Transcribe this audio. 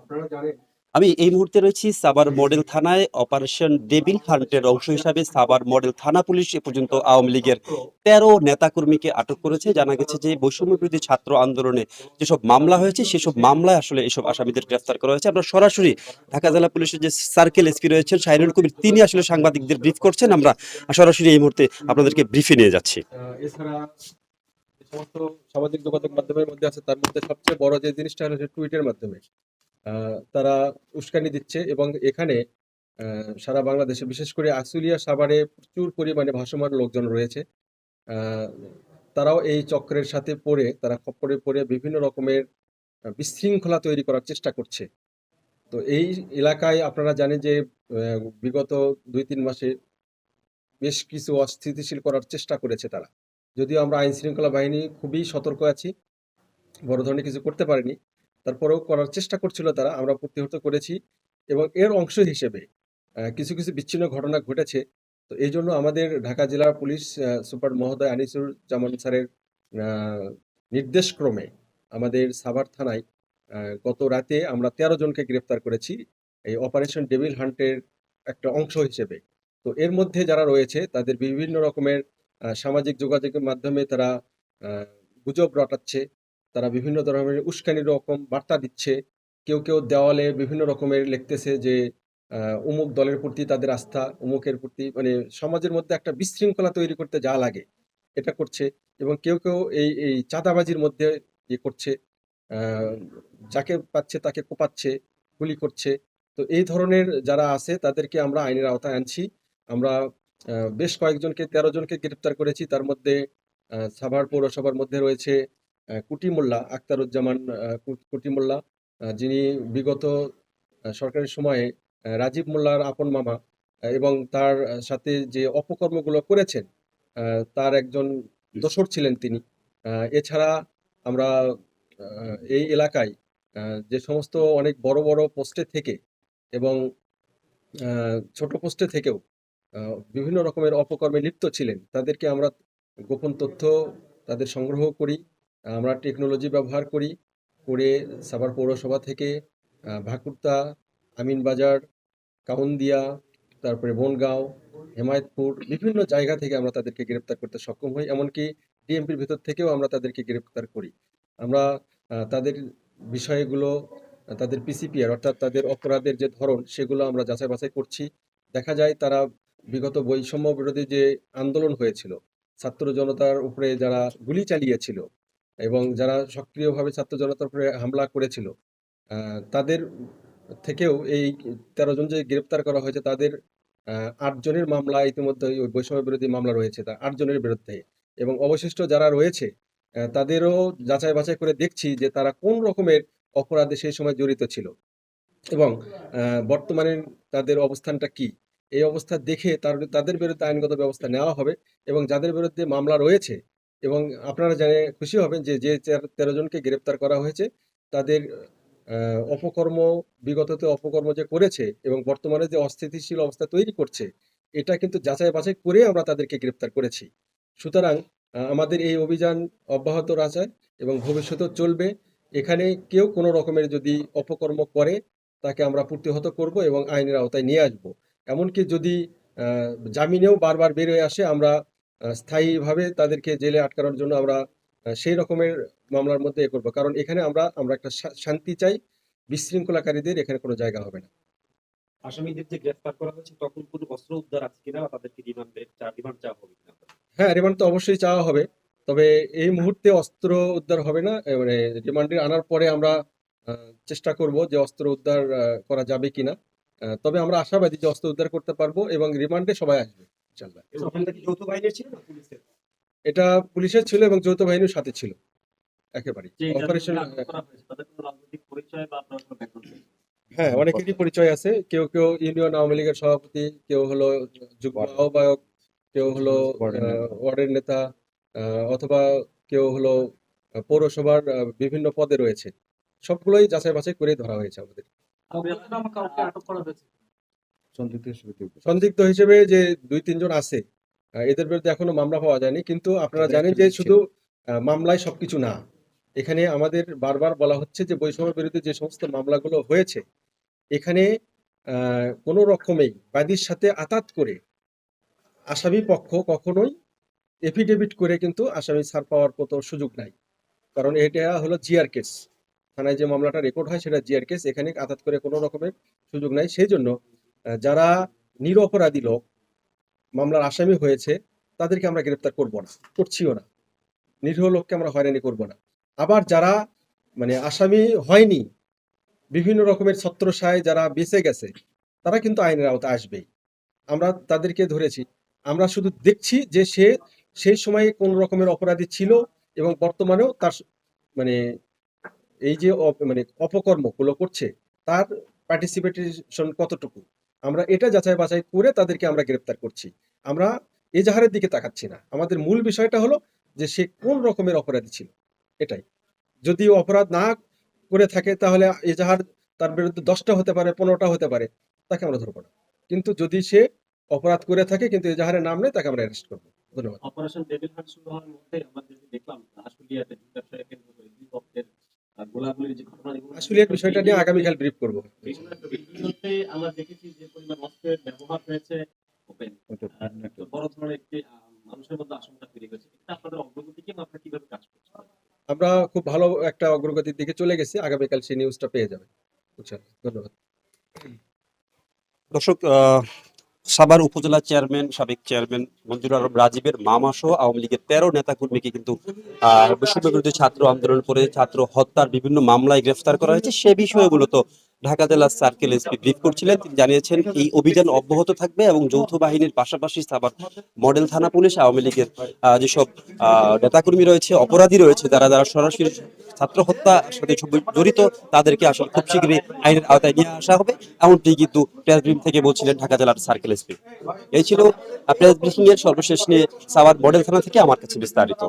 আপনারা জানেন আমি এই মুহূর্তে রয়েছি সাভার মডেল থানায়। অপারেশন ডেভিল হান্টের অংশ হিসাবে সাভার মডেল থানা পুলিশ এ পর্যন্ত আওয়ামী লীগের ১৩ নেতাকর্মীকে আটক করেছে। জানা গেছে যে বৈষম্য বিরোধী ছাত্র আন্দোলনে যেসব মামলা হয়েছে সেসব মামলায় আসলে এসব আসামিদের গ্রেফতার করা হয়েছে। আমরা সরাসরি ঢাকা জেলা পুলিশের যে সার্কেল এসপি রয়েছেন শাহিনুল কবির, তিনি আসলে সাংবাদিকদের ব্রিফ করছেন। আমরা সরাসরি এই মুহূর্তে আপনাদেরকে ব্রিফে নিয়ে যাচ্ছি। এছাড়া যে সমস্ত সামাজিক যোগাযোগ মাধ্যমের মধ্যে আছে তার মধ্যে সবচেয়ে বড় যে জিনিসটা হলো যে টুইটের মাধ্যমে তারা উস্কানি দিচ্ছে এবং এখানে সারা বাংলাদেশে বিশেষ করে আশুলিয়া সাভারে প্রচুর পরিমাণে ভাসমান লোকজন রয়েছে। আহ, তারাও এই চক্রের সাথে পড়ে তারা খপ্পরে পড়ে বিভিন্ন রকমের বিশৃঙ্খলা তৈরি করার চেষ্টা করছে। তো এই এলাকায় আপনারা জানেন যে বিগত ২-৩ মাসে বেশ কিছু অস্থিতিশীল করার চেষ্টা করেছে তারা। যদিও আমরা আইন শৃঙ্খলা বাহিনী খুবই সতর্ক আছি, বড় ধরনের কিছু করতে পারেনি, তারপরেও করার চেষ্টা করছিল তারা, আমরা প্রতিহত করেছি এবং এর অংশ হিসেবে কিছু কিছু বিচ্ছিন্ন ঘটনা ঘটেছে। তো এই জন্য আমাদের ঢাকা জেলা পুলিশ সুপার মহোদয় আনিসুর জামান স্যারের আহ, নির্দেশক্রমে আমাদের সাভার থানায় গত রাতে আমরা ১৩ জনকে গ্রেপ্তার করেছি এই অপারেশন ডেভিল হান্টের একটা অংশ হিসেবে। তো এর মধ্যে যারা রয়েছে তাদের বিভিন্ন রকমের সামাজিক যোগাযোগের মাধ্যমে তারা আহ, গুজব রটাচ্ছে, তারা বিভিন্ন ধরনের উস্কানি রকম বার্তা দিচ্ছে। কেউ কেউ দেওয়ালে বিভিন্ন রকমের লিখতেছে যে অমুক দলের প্রতি তাদের আস্থা, অমুকের প্রতি, মানে সমাজের মধ্যে একটা বিশৃঙ্খলা তৈরি করতে যা লাগে এটা করছে। এবং কেউ কেউ এই এই চাঁদাবাজির মধ্যে ইয়ে করছে, আহ, যাকে পাচ্ছে তাকে কোপাচ্ছে, গুলি করছে। তো এই ধরনের যারা আছে তাদেরকে আমরা আইনের আওতায় আনছি। আমরা বেশ কয়েকজনকে ১৩ জনকে গ্রেপ্তার করেছি। তার মধ্যে সাভার পৌরসভার মধ্যে রয়েছে কুটি মোল্লা, আখতারুজ্জামান কুটি মোল্লা, যিনি বিগত সরকারের সময়ে রাজীব মোল্লার আপন মামা, এবং তার সাথে যে অপকর্মগুলো করেছেন তার একজন দোসর ছিলেন তিনি। এছাড়া আমরা এই এলাকায় যে সমস্ত অনেক বড় বড় পোস্টে থেকে এবং ছোট পোস্টে থেকেও বিভিন্ন রকমের অপকর্মে লিপ্ত ছিলেন তাদেরকে আমরা গোপন তথ্য তাদের সংগ্রহ করি। আমরা টেকনোলজি ব্যবহার করি করে সাভার পৌরসভা থেকে ভাকুরতা, আমিনবাজার, কাউন্দিয়া, তারপরে বনগাঁও, হেমায়েতপুর বিভিন্ন জায়গা থেকে আমরা তাদেরকে গ্রেপ্তার করতে সক্ষম হই। এমনকি ডিএমপির ভেতর থেকেও আমরা তাদেরকে গ্রেপ্তার করি। আমরা তাদের বিষয়গুলো, তাদের পিসিপিআর অর্থাৎ তাদের অপরাধের যে ধরন সেগুলো আমরা যাচাই বাছাই করছি। দেখা যায় তারা বিগত বৈষম্য বিরোধী যে আন্দোলন হয়েছিল, ছাত্র জনতার উপরে যারা গুলি চালিয়েছিল এবং যারা সক্রিয়ভাবে ছাত্র জনতার উপরে হামলা করেছিল, তাদের থেকেও এই ১৩ জন যে গ্রেপ্তার করা হয়েছে তাদের ৮ জনের মামলা ইতিমধ্যে ওই বৈষম্য বিরোধী মামলা রয়েছে তা ৮ জনের বিরুদ্ধে। এবং অবশিষ্ট যারা রয়েছে তাদেরও যাচাই বাছাই করে দেখছি যে তারা কোন রকমের অপরাধে সেই সময় জড়িত ছিল এবং বর্তমানে তাদের অবস্থানটা কি। এই অবস্থা দেখে তাদের বিরুদ্ধে আইনগত ব্যবস্থা নেওয়া হবে এবং যাদের বিরুদ্ধে মামলা রয়েছে, এবং আপনারা জেনে খুশি হবেন যে যে ১৩ জনকে গ্রেপ্তার করা হয়েছে তাদের অপকর্ম, বিগততে অপকর্ম যে করেছে এবং বর্তমানে যে অস্থিতিশীল অবস্থা তৈরি করছে, এটা কিন্তু যাচাই বাছাই করে আমরা তাদেরকে গ্রেপ্তার করেছি। সুতরাং আমাদের এই অভিযান অব্যাহত আছে এবং ভবিষ্যতেও চলবে। এখানে কেউ কোনো রকমের যদি অপকর্ম করে তাকে আমরা প্রতিহত করব এবং আইনের আওতায় নিয়ে আসব। এমনকি যদি জামিনেও বারবার বের হয়ে আসে, আমরা স্থায়ীভাবে তাদেরকে জেলে আটকানোর জন্য আমরা সেই রকমের মামলার মধ্যে এ করবো, কারণ এখানে আমরা আমরা একটা শান্তি চাই। বিশৃঙ্খলাকারীদের এখানে কোনো জায়গা হবে না। আসামিদের যে গ্রেফতার করা হয়েছে তখন কোনো অস্ত্র উদ্ধার আছে কিনা বা তাদেরকে রিমান্ড চাওয়া হবে কিনা? হ্যাঁ, রিমান্ড তো অবশ্যই চাওয়া হবে, তবে এই মুহূর্তে অস্ত্র উদ্ধার হবে না। মানে রিমান্ডে আনার পরে আমরা চেষ্টা করব যে অস্ত্র উদ্ধার করা যাবে কিনা। তবে আমরা আশাবাদী যে অস্ত্র উদ্ধার করতে পারবো এবং রিমান্ডে সবাই আসবে ইনশাল্লাহ। ওখানটা কি যৌথ বাহিনীর ছিল না পুলিশের? এটা পুলিশের ছিল এবং যৌথ বাহিনীর সাথে ছিল একেবারে যে অপারেশন। যাদেরকে আটক করা হয়েছে তাদের কোনো রাজনৈতিক পরিচয় বা আপনার কোনো ব্যাকগ্রাউন্ড নেই? হ্যাঁ, অনেকেরই পরিচয় আছে। কেউ কেউ ইউনিয়ন আওয়ামী লীগের সভাপতি, কেউ হলো যুগ্ম আহ্বায়ক, কেউ হলো ওয়ার্ডের নেতা, অথবা কেউ হলো পৌরসভার বিভিন্ন পদে রয়েছে। সবগুলোই যাচাই বাছাই করে ধরা হয়েছে আমাদের। কাউকে আটক করা হয়েছে? সন্দিগ্ধ হিসেবে যে ২-৩ জন আছে, এদের বিরুদ্ধে এখনো মামলা পাওয়া যায়নি, কিন্তু আপনারা জানেন যে শুধু মামলায় সবকিছু না, এখানে আমাদের বারবার বলা হচ্ছে যে বৈষম্য বিরোধী যে সমস্ত মামলাগুলো হয়েছে, এখানে কোনো রকমেই বাদীর সাথে আতাত করে আসামি পক্ষ কখনোই এফিডেভিট করে কিন্তু আসামি ছাড় পাওয়ার মতো সুযোগ নাই। কারণ এটা হলো জিআর কেস, থানায় যে মামলাটা রেকর্ড হয় সেটা জিআর কেস, এখানে আঘাত করে কোনো রকমের সুযোগ নাই। সেই জন্য যারা নিরপরাধী লোক মামলার আসামি হয়েছে তাদেরকে আমরা গ্রেপ্তার করব না, করছিও না। নিরীহ লোককে আমরা হয়রানি করব না। আবার যারা মানে আসামি হয়নি, বিভিন্ন রকমের ছত্রছায়ায় যারা বেঁচে গেছে, তারা কিন্তু আইনের আওতায় আসবেই। আমরা তাদেরকে ধরেছি, আমরা শুধু দেখছি যে সে সেই সময়ে কোন রকমের অপরাধী ছিল এবং বর্তমানেও তার মানে এই যে মানে অপকর্মগুলো করছে তার পার্টিসিপেশন কতটুকু, আমরা এটা যাচাই বাছাই করে তাদেরকে আমরা গ্রেপ্তার করছি। আমরা এজাহারের দিকে তাকাচ্ছি না। আমাদের মূল বিষয়টা হলো যে সে কোন রকমের অপরাধী ছিল, এটাই। যদি ও অপরাধ না করে থাকে তাহলে এজাহার তার বিরুদ্ধে 10টা হতে পারে, 15টা হতে পারে, তাকে আমরা ধরবো না। কিন্তু যদি সে অপরাধ করে থাকে কিন্তু এজাহারের নাম নেই, তাকে আমরা অ্যারেস্ট করবো। ধন্যবাদ। অপারেশন ডেভিল হান্ট শুরু হওয়ার মধ্যে আমরা যেটা দেখলাম আশুলিয়াতে ব্যবসায়ী কেন্দ্র করে দুই পক্ষের গোলাগুলির যে ঘটনা, আসলে এই বিষয়টা নিয়ে আগামীকাল ব্রিফ করবো। ভিডিওতে আমরা দেখেছি যে পরিমাণ অস্ত্রের ব্যবহার হয়েছে, ওপেন বড় ধরনের একটি মানুষের মধ্যে আশঙ্কা তৈরি হয়েছে। এটা আপনাদের অগ্রগতি কি, আপনারা কিভাবে কাজ করছেন? আমরা খুব ভালো একটা অগ্রগতির দিকে চলে গেছি, আগামীকাল সেই নিউজটা পেয়ে যাবে। ধন্যবাদ। দর্শক, সাভার উপজেলা চেয়ারম্যান, সাবেক চেয়ারম্যান মঞ্জুর আলম রাজীবের মামা সহ আওয়ামী লীগের 13 নেতাকর্মীকে কিন্তু বৈষম্য বিরোধী ছাত্র আন্দোলন করে ছাত্র হত্যার বিভিন্ন মামলায় গ্রেফতার করা হয়েছে। সে বিষয়ে মূলত ঢাকা জেলা সার্কেল এসপি ব্রিফ করছিলেন। তিনি জানিয়েছেন এই অভিযান অব্যাহত থাকবে এবং যৌথ বাহিনীর পাশাপাশি সাভার মডেল থানা পুলিশ, আওয়ামী লীগের যেসব নেতাকর্মী রয়েছে, অপরাধী রয়েছে, যারা সরাসরি ছাত্র হত্যার সাথে জড়িত, তাদেরকে আসলে খুব শীঘ্রই আইনের আওতায় নিয়ে আসা হবে, এমনটি কিন্তু প্রেস ব্রিফিং থেকে বলছিলেন ঢাকা জেলার সার্কেল এসপি। এই ছিল প্রেস ব্রিফিং এর সর্বশেষ নিয়ে সাভার মডেল থানা থেকে আমার কাছে বিস্তারিত।